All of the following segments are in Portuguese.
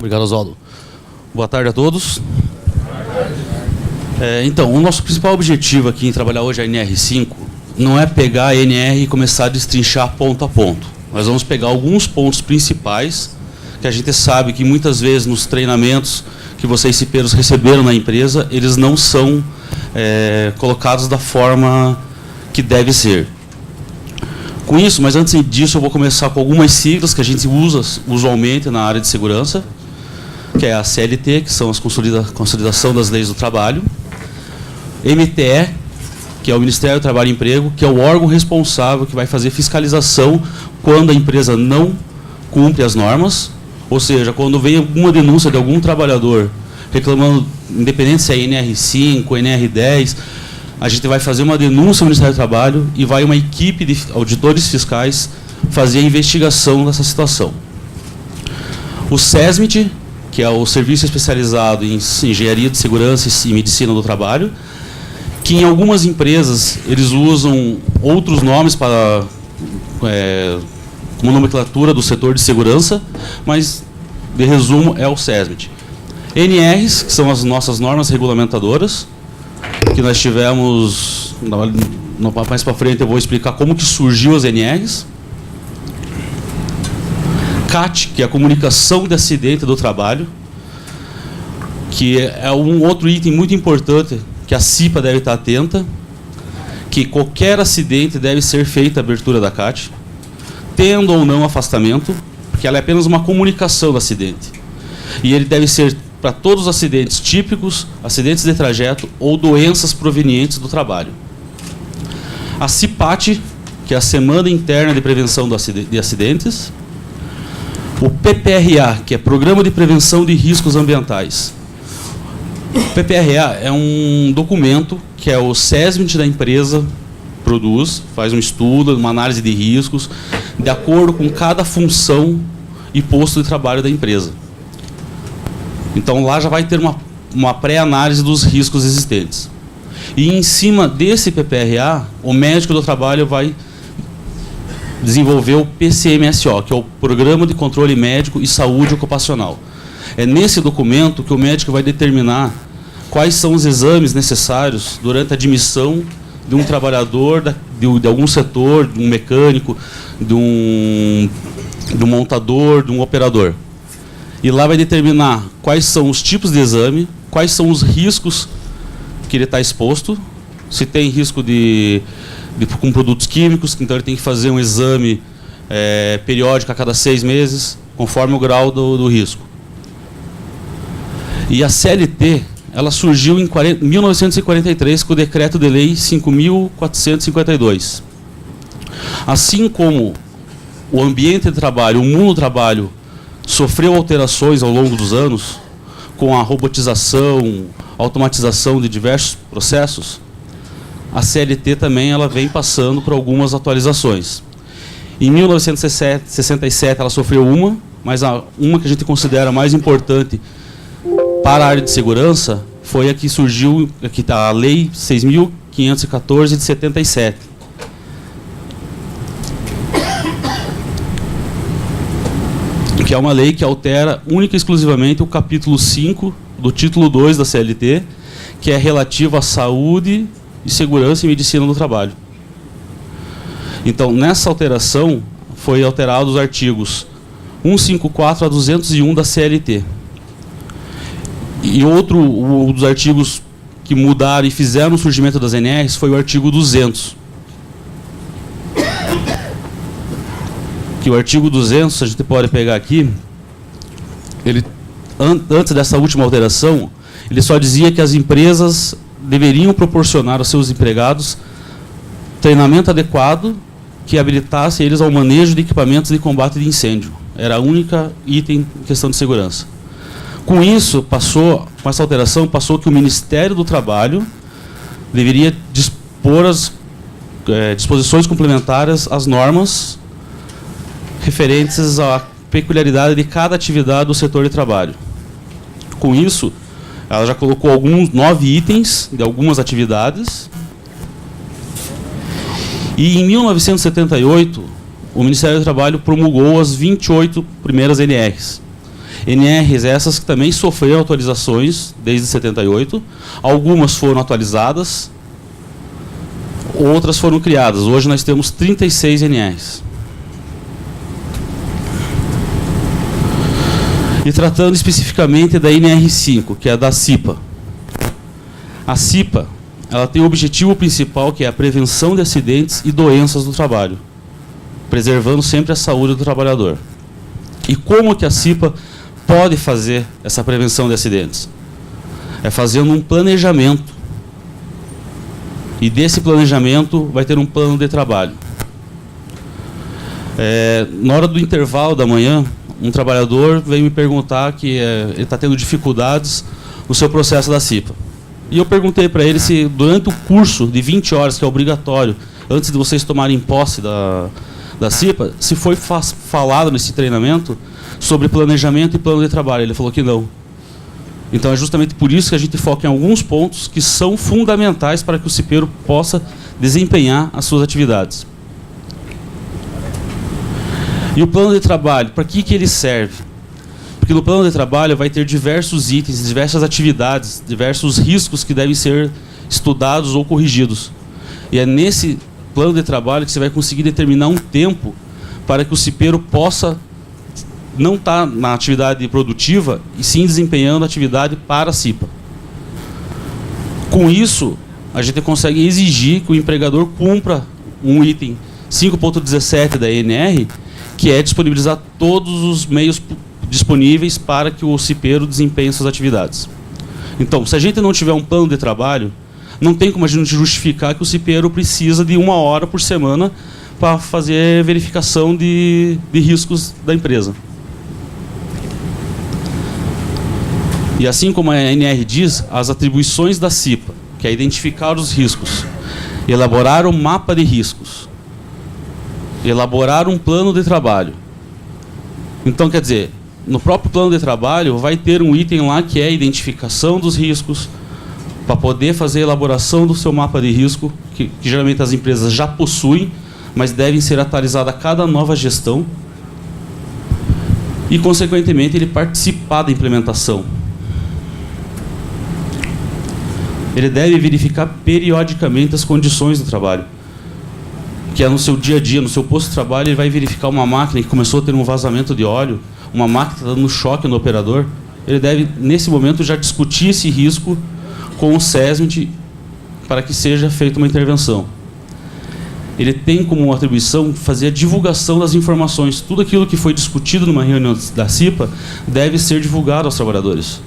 Obrigado, Oswaldo. Boa tarde a todos. Então, o nosso principal objetivo aqui em trabalhar hoje a NR5 não é pegar a NR e começar a destrinchar ponto a ponto. Nós vamos pegar alguns pontos principais que a gente sabe que muitas vezes nos treinamentos que vocês cipeiros receberam na empresa, eles não são colocados da forma que deve ser. Com isso, mas antes disso, eu vou começar com algumas siglas que a gente usa usualmente na área de segurança, que é a CLT, que são as consolidação das leis do trabalho, MTE, que é o Ministério do Trabalho e Emprego, que é o órgão responsável que vai fazer fiscalização quando a empresa não cumpre as normas, ou seja, quando vem alguma denúncia de algum trabalhador reclamando, independente se é NR5, NR10, a gente vai fazer uma denúncia ao Ministério do Trabalho e vai uma equipe de auditores fiscais fazer a investigação dessa situação. O SESMIT, que é o Serviço Especializado em Engenharia de Segurança e Medicina do Trabalho, que em algumas empresas eles usam outros nomes para como nomenclatura do setor de segurança, mas, de resumo, é o SESMIT. NRs, que são as nossas normas regulamentadoras, que nós tivemos, mais para frente eu vou explicar como que surgiu as NRs. CAT, que é a comunicação de acidente do trabalho, que é um outro item muito importante que a CIPA deve estar atenta, que qualquer acidente deve ser feita a abertura da CAT, tendo ou não afastamento, porque ela é apenas uma comunicação do acidente. E ele deve ser para todos os acidentes típicos, acidentes de trajeto ou doenças provenientes do trabalho. A CIPAT, que é a Semana Interna de Prevenção de Acidentes. O PPRA, que é Programa de Prevenção de Riscos Ambientais. O PPRA é um documento que é o SESMIT da empresa produz, faz um estudo, uma análise de riscos, de acordo com cada função e posto de trabalho da empresa. Então, lá já vai ter uma pré-análise dos riscos existentes. E, em cima desse PPRA, o médico do trabalho vai desenvolver o PCMSO, que é o Programa de Controle Médico e Saúde Ocupacional. É nesse documento que o médico vai determinar quais são os exames necessários durante a admissão de um trabalhador de algum setor, de um mecânico, de um montador, de um operador. E lá vai determinar quais são os tipos de exame, quais são os riscos que ele está exposto, se tem risco com produtos químicos, então ele tem que fazer um exame periódico a cada 6 meses, conforme o grau do risco. E a CLT, ela surgiu em 1943 com o Decreto de Lei 5.452. Assim como o ambiente de trabalho, o mundo do trabalho, sofreu alterações ao longo dos anos, com a robotização, automatização de diversos processos, a CLT também ela vem passando por algumas atualizações. Em 1967 ela sofreu mas uma que a gente considera mais importante para a área de segurança foi a que surgiu, aqui está a Lei 6.514 de 77. Que é uma lei que altera única e exclusivamente o capítulo 5 do título 2 da CLT, que é relativo à saúde e segurança e medicina do trabalho. Então, nessa alteração, foi alterado os artigos 154 a 201 da CLT. E um dos artigos que mudaram e fizeram o surgimento das NRs foi o artigo 200. Que o artigo 200, a gente pode pegar aqui, ele, antes dessa última alteração, ele só dizia que as empresas deveriam proporcionar aos seus empregados treinamento adequado que habilitasse eles ao manejo de equipamentos de combate de incêndio. Era a única item em questão de segurança. Com isso, com essa alteração, passou que o Ministério do Trabalho deveria dispor as disposições complementares às normas referentes à peculiaridade de cada atividade do setor de trabalho. Com isso, ela já colocou 9 itens de algumas atividades. E em 1978, o Ministério do Trabalho promulgou as 28 primeiras NRs. NRs essas que também sofreram atualizações desde 78. Algumas foram atualizadas, outras foram criadas. Hoje nós temos 36 NRs. E tratando especificamente da NR5, que é a da CIPA. A CIPA, ela tem o objetivo principal, que é a prevenção de acidentes e doenças do trabalho, preservando sempre a saúde do trabalhador. E como que a CIPA pode fazer essa prevenção de acidentes? É fazendo um planejamento. E desse planejamento vai ter um plano de trabalho. Na hora do intervalo da manhã, um trabalhador veio me perguntar que ele está tendo dificuldades no seu processo da CIPA. E eu perguntei para ele se durante o curso de 20 horas, que é obrigatório, antes de vocês tomarem posse da CIPA, se foi falado nesse treinamento sobre planejamento e plano de trabalho. Ele falou que não. Então é justamente por isso que a gente foca em alguns pontos que são fundamentais para que o cipeiro possa desempenhar as suas atividades. E o plano de trabalho, para que ele serve? Porque no plano de trabalho vai ter diversos itens, diversas atividades, diversos riscos que devem ser estudados ou corrigidos. E é nesse plano de trabalho que você vai conseguir determinar um tempo para que o cipeiro possa não estar na atividade produtiva e sim desempenhando a atividade para a CIPA. Com isso, a gente consegue exigir que o empregador cumpra um item 5.17 da ENR, que é disponibilizar todos os meios disponíveis para que o cipeiro desempenhe suas atividades. Então, se a gente não tiver um plano de trabalho, não tem como a gente justificar que o cipeiro precisa de 1 hora por semana para fazer verificação de riscos da empresa. E assim como a ANR diz, as atribuições da CIPA, que é identificar os riscos, elaborar um mapa de riscos, elaborar um plano de trabalho. Então, quer dizer, no próprio plano de trabalho vai ter um item lá que é a identificação dos riscos, para poder fazer a elaboração do seu mapa de risco, que geralmente as empresas já possuem, mas devem ser atualizadas a cada nova gestão, e, consequentemente, ele participar da implementação. Ele deve verificar periodicamente as condições do trabalho, que é no seu dia a dia, no seu posto de trabalho. Ele vai verificar uma máquina que começou a ter um vazamento de óleo, uma máquina que está dando choque no operador. Ele deve, nesse momento, já discutir esse risco com o SESMIT para que seja feita uma intervenção. Ele tem como atribuição fazer a divulgação das informações. Tudo aquilo que foi discutido numa reunião da CIPA deve ser divulgado aos trabalhadores,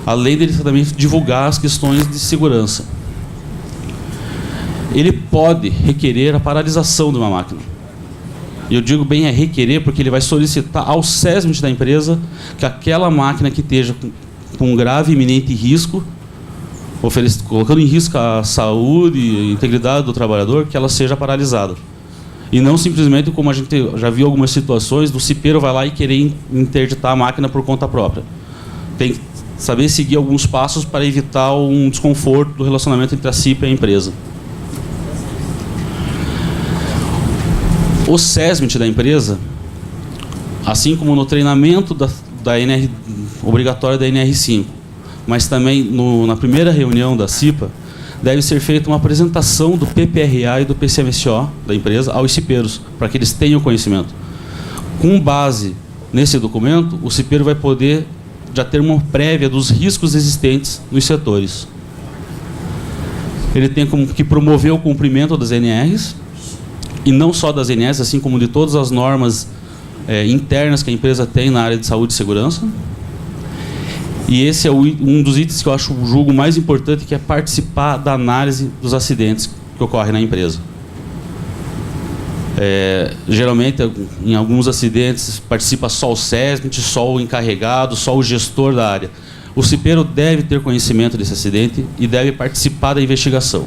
além dele também divulgar as questões de segurança. Ele pode requerer a paralisação de uma máquina. E eu digo bem requerer porque ele vai solicitar ao SESMIT da empresa que aquela máquina que esteja com grave e iminente risco, colocando em risco a saúde e a integridade do trabalhador, que ela seja paralisada. E não simplesmente, como a gente já viu algumas situações, do cipeiro vai lá e querer interditar a máquina por conta própria. Tem que saber seguir alguns passos para evitar um desconforto do relacionamento entre a CIPA e a empresa. O SESMIT da empresa, assim como no treinamento da NR, obrigatório da NR5, mas também na primeira reunião da CIPA, deve ser feita uma apresentação do PPRA e do PCMSO da empresa aos cipeiros, para que eles tenham conhecimento. Com base nesse documento, o cipeiro vai poder já ter uma prévia dos riscos existentes nos setores. Ele tem como que promover o cumprimento das NRs, e não só das NRs, assim como de todas as normas internas que a empresa tem na área de saúde e segurança. E esse é um dos itens que eu julgo mais importante, que é participar da análise dos acidentes que ocorrem na empresa. Geralmente, em alguns acidentes, participa só o SESMIT, só o encarregado, só o gestor da área. O cipeiro deve ter conhecimento desse acidente e deve participar da investigação.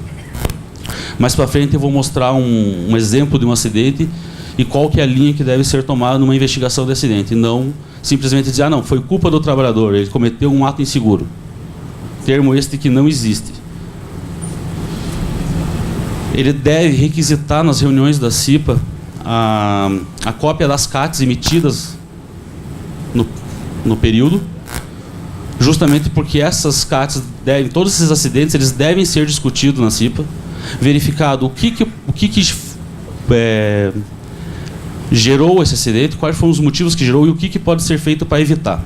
Mais para frente eu vou mostrar um exemplo de um acidente e qual que é a linha que deve ser tomada numa investigação de acidente. E não simplesmente dizer, não, foi culpa do trabalhador, ele cometeu um ato inseguro. Termo este que não existe. Ele deve requisitar nas reuniões da CIPA a cópia das CATs emitidas no período, justamente porque essas CATs todos esses acidentes, eles devem ser discutidos na CIPA, verificado o que gerou esse acidente, quais foram os motivos que gerou e o que pode ser feito para evitar.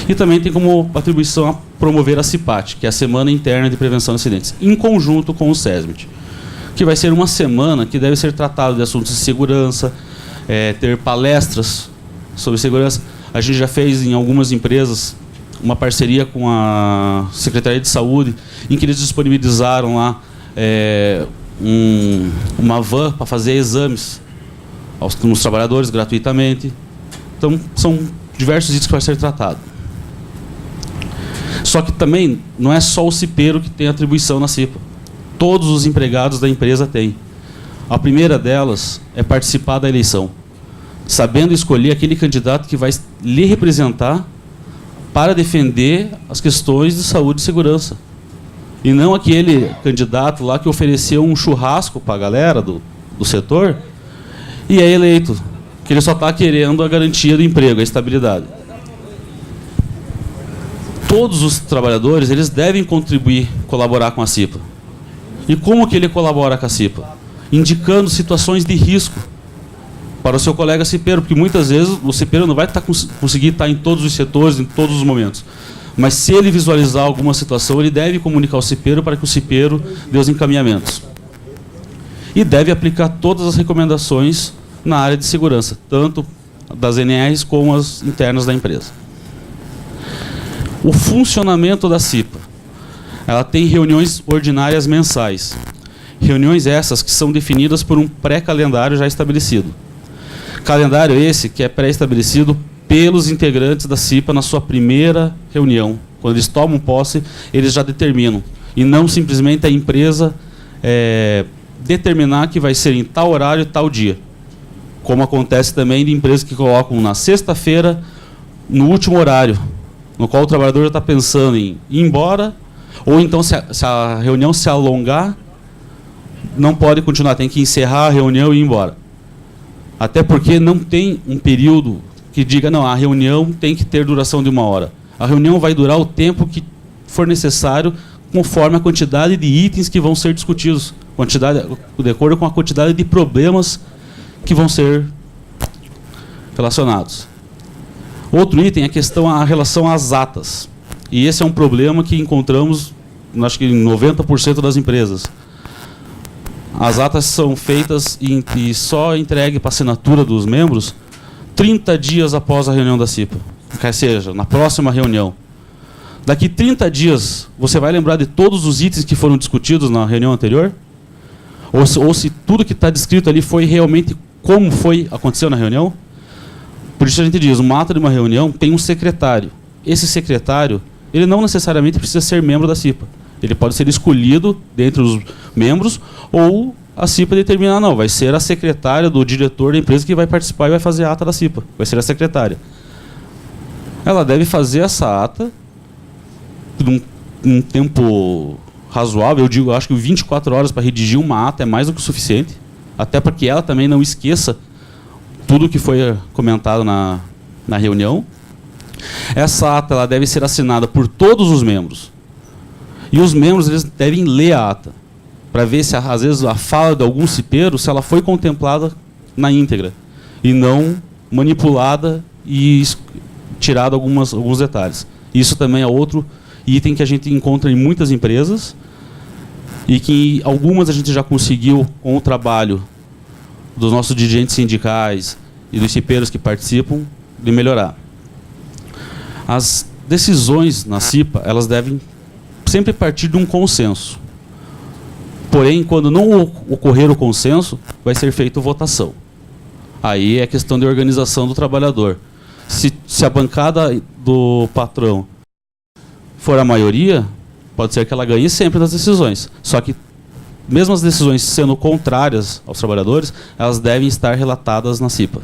E também tem como atribuição a promover a CIPAT, que é a Semana Interna de Prevenção de Acidentes, em conjunto com o SESMIT, que vai ser uma semana que deve ser tratado de assuntos de segurança, ter palestras sobre segurança. A gente já fez em algumas empresas uma parceria com a Secretaria de Saúde, em que eles disponibilizaram lá uma van para fazer exames aos trabalhadores gratuitamente. Então, são diversos itens que vai ser tratado. Só que também não é só o cipeiro que tem atribuição na CIPA. Todos os empregados da empresa têm. A primeira delas é participar da eleição, sabendo escolher aquele candidato que vai lhe representar para defender as questões de saúde e segurança. E não aquele candidato lá que ofereceu um churrasco para a galera do setor e é eleito, que ele só está querendo a garantia do emprego, a estabilidade. Todos os trabalhadores, eles devem contribuir, colaborar com a CIPA. E como que ele colabora com a CIPA? Indicando situações de risco para o seu colega cipeiro, porque muitas vezes o cipeiro não vai conseguir estar em todos os setores, em todos os momentos. Mas se ele visualizar alguma situação, ele deve comunicar ao cipeiro para que o cipeiro dê os encaminhamentos. E deve aplicar todas as recomendações na área de segurança, tanto das NRs como as internas da empresa. O funcionamento da CIPA. Ela tem reuniões ordinárias mensais. Reuniões essas que são definidas por um pré-calendário já estabelecido. Calendário esse que é pré-estabelecido pelos integrantes da CIPA na sua primeira reunião. Quando eles tomam posse, eles já determinam. E não simplesmente a empresa determinar que vai ser em tal horário e tal dia. Como acontece também de empresas que colocam na sexta-feira, no último horário, no qual o trabalhador já está pensando em ir embora, ou então, se a reunião se alongar, não pode continuar, tem que encerrar a reunião e ir embora. Até porque não tem um período que diga, não, a reunião tem que ter duração de 1 hora. A reunião vai durar o tempo que for necessário, conforme a quantidade de itens que vão ser discutidos, de acordo com a quantidade de problemas que vão ser relacionados. Outro item é a relação às atas. E esse é um problema que encontramos, acho que em 90% das empresas. As atas são feitas e só entregue para assinatura dos membros 30 dias após a reunião da CIPA. Quer seja, na próxima reunião. Daqui 30 dias, você vai lembrar de todos os itens que foram discutidos na reunião anterior? Ou se tudo que está descrito ali foi realmente como aconteceu na reunião? Por isso a gente diz, uma ata de uma reunião tem um secretário. Esse secretário, ele não necessariamente precisa ser membro da CIPA. Ele pode ser escolhido dentre os membros, ou a CIPA determinar, não, vai ser a secretária do diretor da empresa que vai participar e vai fazer a ata da CIPA. Vai ser a secretária. Ela deve fazer essa ata num tempo razoável. Eu acho que 24 horas para redigir uma ata é mais do que o suficiente. Até para que ela também não esqueça tudo que foi comentado na reunião. Essa ata ela deve ser assinada por todos os membros. E os membros eles devem ler a ata, para ver se, às vezes, a fala de algum cipeiro, se ela foi contemplada na íntegra, e não manipulada e tirado alguns detalhes. Isso também é outro item que a gente encontra em muitas empresas, e que algumas a gente já conseguiu, com o trabalho dos nossos dirigentes sindicais e dos cipeiros que participam, de melhorar. As decisões na CIPA, elas devem sempre partir de um consenso. Porém, quando não ocorrer o consenso, vai ser feita votação. Aí é questão de organização do trabalhador. Se a bancada do patrão for a maioria, pode ser que ela ganhe sempre nas decisões. Só que, mesmo as decisões sendo contrárias aos trabalhadores, elas devem estar relatadas na CIPA.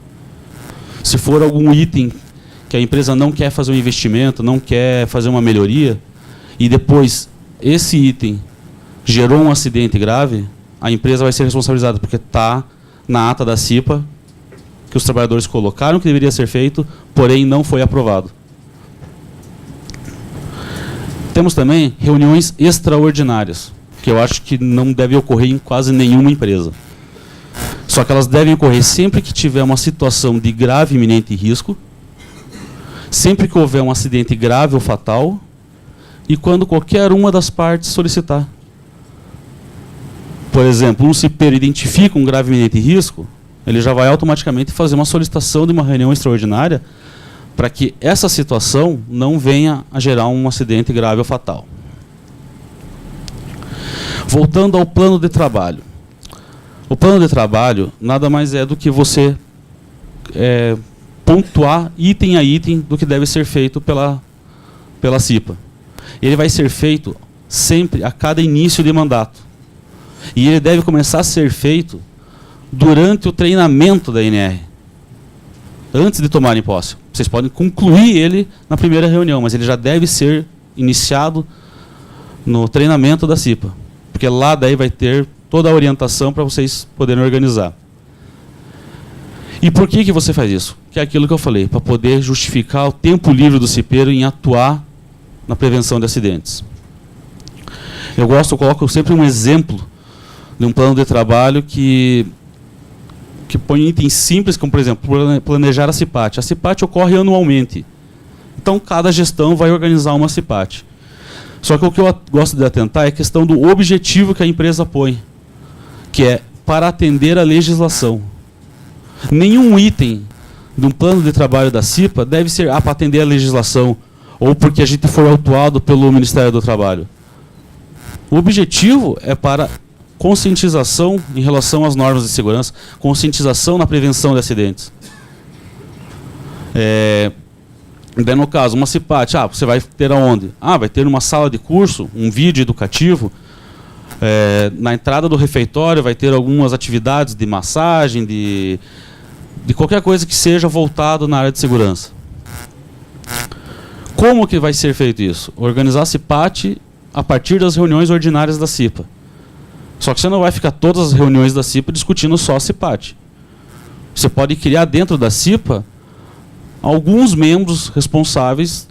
Se for algum item que a empresa não quer fazer um investimento, não quer fazer uma melhoria, e depois esse item gerou um acidente grave, a empresa vai ser responsabilizada, porque está na ata da CIPA que os trabalhadores colocaram que deveria ser feito, porém não foi aprovado. Temos também reuniões extraordinárias, que eu acho que não deve ocorrer em quase nenhuma empresa. Só que elas devem ocorrer sempre que tiver uma situação de grave e iminente risco, sempre que houver um acidente grave ou fatal, e quando qualquer uma das partes solicitar. Por exemplo, um cipeiro identifica um grave e iminente risco, ele já vai automaticamente fazer uma solicitação de uma reunião extraordinária para que essa situação não venha a gerar um acidente grave ou fatal. Voltando ao plano de trabalho. O plano de trabalho nada mais é do que você pontuar item a item do que deve ser feito pela CIPA. Ele vai ser feito sempre a cada início de mandato. E ele deve começar a ser feito durante o treinamento da NR, antes de tomarem posse. Vocês podem concluir ele na primeira reunião, mas ele já deve ser iniciado no treinamento da CIPA, porque lá daí vai ter toda a orientação para vocês poderem organizar. E por que você faz isso? Que é aquilo que eu falei, para poder justificar o tempo livre do cipeiro em atuar na prevenção de acidentes. Eu coloco sempre um exemplo de um plano de trabalho que põe itens simples, como, por exemplo, planejar a CIPAT. A CIPAT ocorre anualmente. Então, cada gestão vai organizar uma CIPAT. Só que o que eu gosto de atentar é a questão do objetivo que a empresa põe, que é para atender a legislação. Nenhum item de um plano de trabalho da CIPA deve ser para atender a legislação ou porque a gente foi autuado pelo Ministério do Trabalho. O objetivo é para conscientização em relação às normas de segurança, conscientização na prevenção de acidentes. Daí, no caso, uma CIPAT, você vai ter aonde? Vai ter uma sala de curso, um vídeo educativo. Na entrada do refeitório vai ter algumas atividades de massagem, de qualquer coisa que seja voltado na área de segurança. Como que vai ser feito isso? Organizar a CIPAT a partir das reuniões ordinárias da CIPA. Só que você não vai ficar todas as reuniões da CIPA discutindo só a CIPAT. Você pode criar dentro da CIPA alguns membros responsáveis,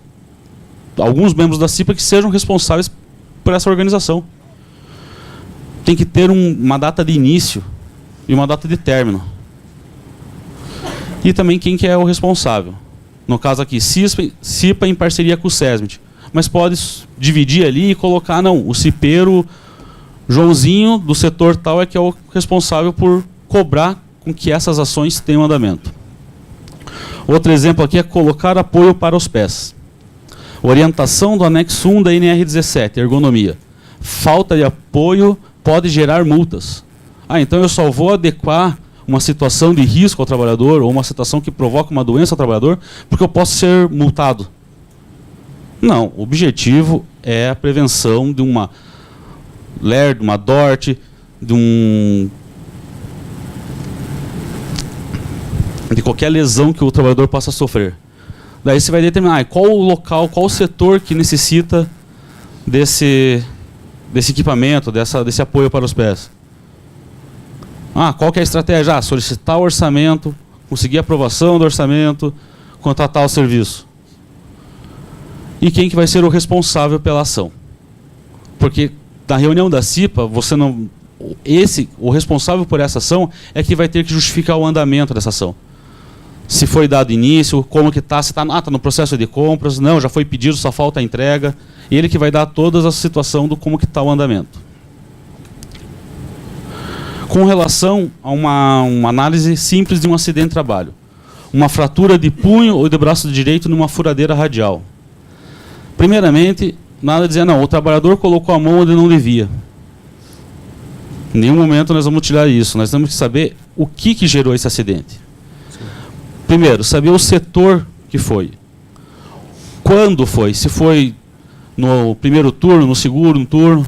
alguns membros da CIPA que sejam responsáveis por essa organização. Tem que ter uma data de início e uma data de término. E também quem que é o responsável. No caso aqui, CIPA em parceria com o SESMIT. Mas pode dividir ali e colocar, não, o cipeiro Joãozinho, do setor tal, é que é o responsável por cobrar com que essas ações tenham andamento. Outro exemplo aqui é colocar apoio para os pés. Orientação do anexo 1 da NR17, ergonomia. Falta de apoio pode gerar multas. Então eu só vou adequar uma situação de risco ao trabalhador ou uma situação que provoca uma doença ao trabalhador porque eu posso ser multado. Não, o objetivo é a prevenção de uma LER, de uma DORT, de qualquer lesão que o trabalhador possa sofrer. Daí você vai determinar qual o local, qual o setor que necessita desse equipamento, desse apoio para os pés. Qual que é a estratégia? Solicitar o orçamento, conseguir a aprovação do orçamento, contratar o serviço. E quem que vai ser o responsável pela ação? Porque na reunião da CIPA, o responsável por essa ação é que vai ter que justificar o andamento dessa ação. Se foi dado início, como que está, se está no processo de compras, não, já foi pedido, só falta a entrega. Ele que vai dar toda a situação do como que está o andamento. Com relação a uma análise simples de um acidente de trabalho. Uma fratura de punho ou de braço direito numa furadeira radial. Primeiramente, nada a dizer, não, o trabalhador colocou a mão onde não devia. Em nenhum momento nós vamos tirar isso. Nós temos que saber o que gerou esse acidente. Primeiro, saber o setor que foi. Quando foi? Se foi no primeiro turno, no segundo turno,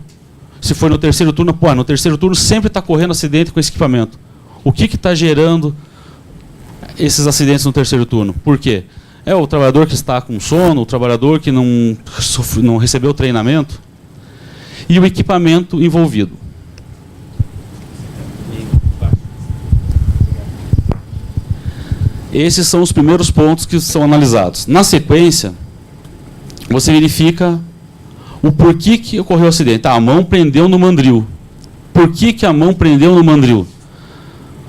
se foi no terceiro turno, no terceiro turno sempre está correndo acidente com esse equipamento. O que está gerando esses acidentes no terceiro turno? Por quê? É o trabalhador que está com sono, o trabalhador que não recebeu treinamento e o equipamento envolvido. Esses são os primeiros pontos que são analisados. Na sequência, você verifica o porquê que ocorreu o acidente. A mão prendeu no mandril. Por que a mão prendeu no mandril?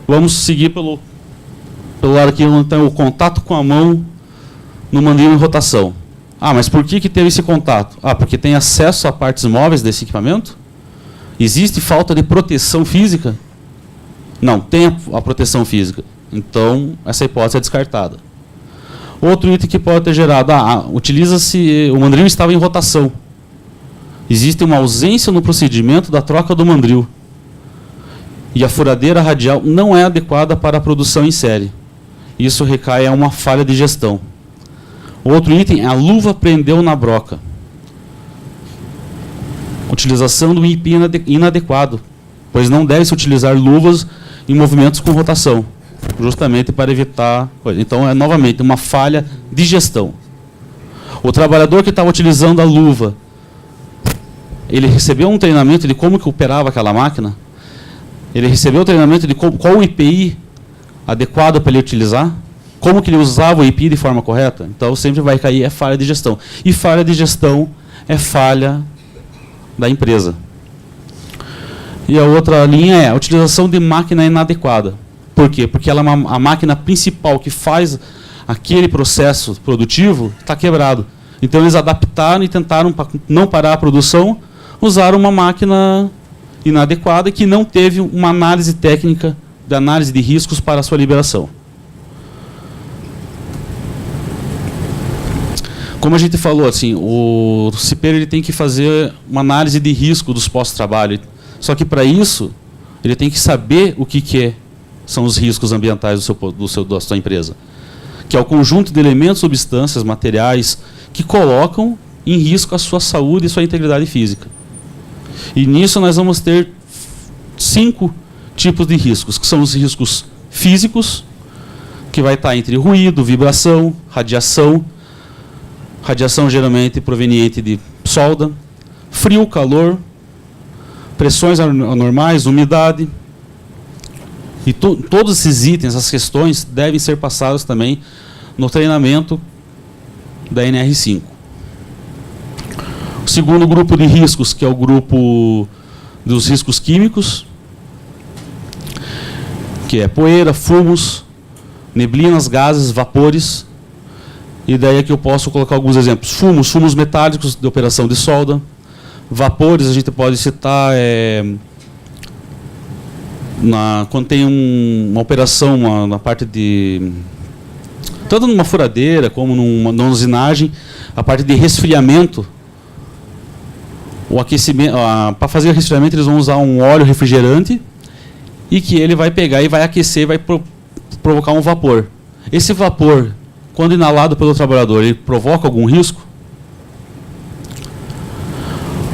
Vamos seguir pelo lado aqui, onde tem o contato com a mão no mandril em rotação. Mas por que teve esse contato? Porque tem acesso a partes móveis desse equipamento? Existe falta de proteção física? Não, tem a proteção física. Então, essa hipótese é descartada. Outro item que pode ter gerado, utiliza-se, o mandril estava em rotação. Existe uma ausência no procedimento da troca do mandril. E a furadeira radial não é adequada para a produção em série. Isso recai a uma falha de gestão. Outro item, a luva prendeu na broca. Utilização do IP inadequado, pois não deve-se utilizar luvas em movimentos com rotação, justamente para evitar coisa. Então, é novamente uma falha de gestão. O trabalhador que estava utilizando a luva, ele recebeu um treinamento de como que operava aquela máquina? Ele recebeu o treinamento de qual o IPI adequado para ele utilizar? Como que ele usava o IPI de forma correta? Então, sempre vai cair, é falha de gestão. E falha de gestão é falha da empresa. E a outra linha é a utilização de máquina inadequada. Por quê? Porque ela é a máquina principal que faz aquele processo produtivo está quebrado. Então, eles adaptaram e tentaram, para não parar a produção, usar uma máquina inadequada que não teve uma análise técnica de análise de riscos para a sua liberação. Como a gente falou, assim, o cipeiro ele tem que fazer uma análise de risco dos pós-trabalho. Só que para isso, ele tem que saber o que são os riscos ambientais da sua empresa. Que é o conjunto de elementos, substâncias, materiais que colocam em risco a sua saúde e sua integridade física. E nisso nós vamos ter 5 tipos de riscos, que são os riscos físicos, que vai estar entre ruído, vibração, radiação geralmente proveniente de solda, frio, calor, pressões anormais, umidade. E todos esses itens, essas questões, devem ser passados também no treinamento da NR5. O segundo grupo de riscos, que é o grupo dos riscos químicos, que é poeira, fumos, neblinas, gases, vapores. E daí aqui eu posso colocar alguns exemplos. Fumos metálicos de operação de solda. Vapores, a gente pode citar quando tem uma operação na parte de... tanto numa furadeira como numa usinagem, a parte de resfriamento. O aquecimento, para fazer o resfriamento eles vão usar um óleo refrigerante e que ele vai pegar e vai aquecer e vai provocar um vapor. Esse vapor, quando inalado pelo trabalhador, ele provoca algum risco?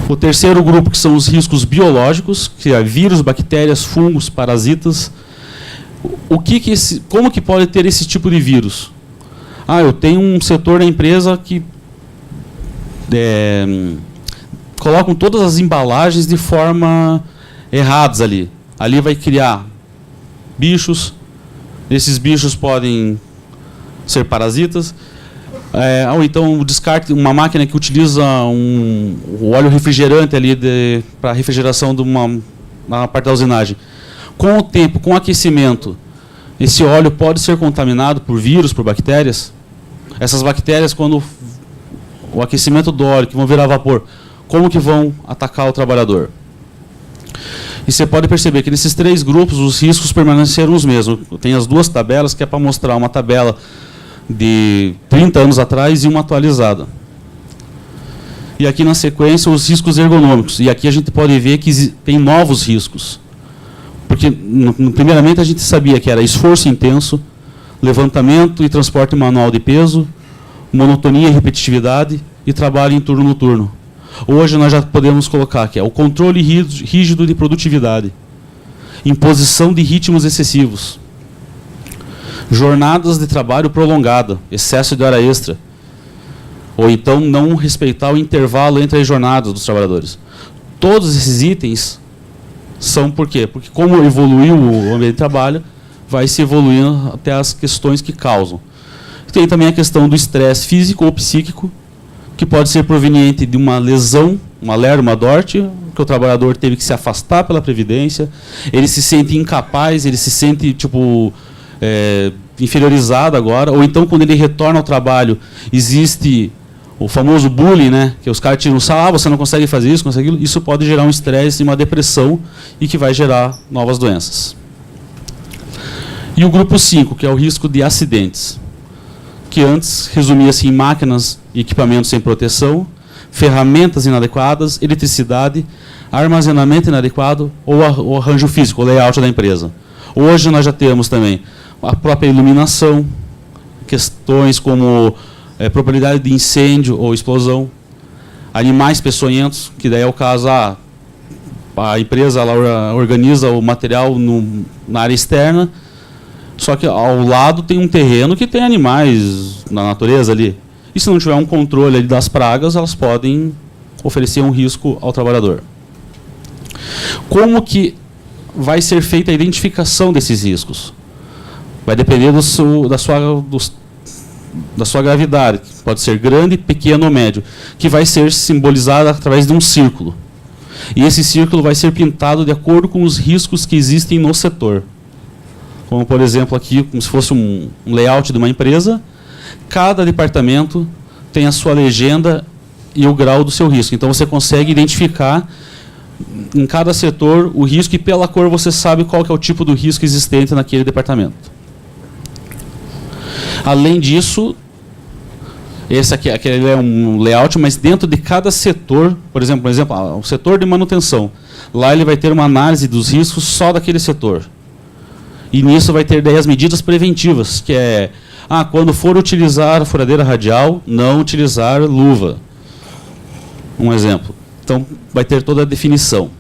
O terceiro grupo, que são os riscos biológicos, que é vírus, bactérias, fungos, parasitas. Como que pode ter esse tipo de vírus? Eu tenho um setor da empresa que colocam todas as embalagens de forma erradas ali. Ali vai criar bichos. Esses bichos podem ser parasitas, ou então o descarte, uma máquina que utiliza o óleo refrigerante ali para refrigeração na parte da usinagem. Com o tempo, com o aquecimento, esse óleo pode ser contaminado por vírus, por bactérias. Essas bactérias, quando o aquecimento do óleo, que vão virar vapor, como que vão atacar o trabalhador? E você pode perceber que nesses 3 grupos os riscos permaneceram os mesmos. Tem as 2 tabelas, que é para mostrar uma tabela de 30 anos atrás e uma atualizada. E aqui na sequência os riscos ergonômicos. E aqui a gente pode ver que tem novos riscos. Porque, primeiramente, a gente sabia que era esforço intenso, levantamento e transporte manual de peso, monotonia e repetitividade e trabalho em turno noturno. Hoje nós já podemos colocar que é o controle rígido de produtividade, imposição de ritmos excessivos, jornadas de trabalho prolongada, excesso de hora extra, ou então não respeitar o intervalo entre as jornadas dos trabalhadores. Todos esses itens são por quê? Porque como evoluiu o ambiente de trabalho, vai se evoluindo até as questões que causam. Tem também a questão do estresse físico ou psíquico, que pode ser proveniente de uma lesão, uma LER, uma DORT, que o trabalhador teve que se afastar pela Previdência, ele se sente incapaz, ele se sente inferiorizado agora, ou então quando ele retorna ao trabalho, existe o famoso bullying, né, que os caras tiram o sarro, você não consegue fazer isso, consegue aquilo. Isso pode gerar um estresse e uma depressão e que vai gerar novas doenças. E o grupo 5, que é o risco de acidentes, que antes resumia-se em máquinas e equipamentos sem proteção, ferramentas inadequadas, eletricidade, armazenamento inadequado ou o arranjo físico, o layout da empresa. Hoje nós já temos também a própria iluminação, questões como probabilidade de incêndio ou explosão, animais peçonhentos, que daí é o caso, a empresa ela organiza o material na área externa, só que ao lado tem um terreno que tem animais na natureza ali. E se não tiver um controle ali das pragas, elas podem oferecer um risco ao trabalhador. Como que vai ser feita a identificação desses riscos? Vai depender da sua gravidade. Pode ser grande, pequeno ou médio, que vai ser simbolizada através de um círculo. E esse círculo vai ser pintado de acordo com os riscos que existem no setor. Como, por exemplo, aqui, como se fosse um layout de uma empresa, cada departamento tem a sua legenda e o grau do seu risco. Então, você consegue identificar em cada setor o risco e, pela cor, você sabe qual que é o tipo do risco existente naquele departamento. Além disso, esse aqui é um layout, mas dentro de cada setor, por exemplo, o setor de manutenção, lá ele vai ter uma análise dos riscos só daquele setor. E nisso vai ter daí as medidas preventivas, que é, quando for utilizar a furadeira radial, não utilizar luva. Um exemplo. Então, vai ter toda a definição.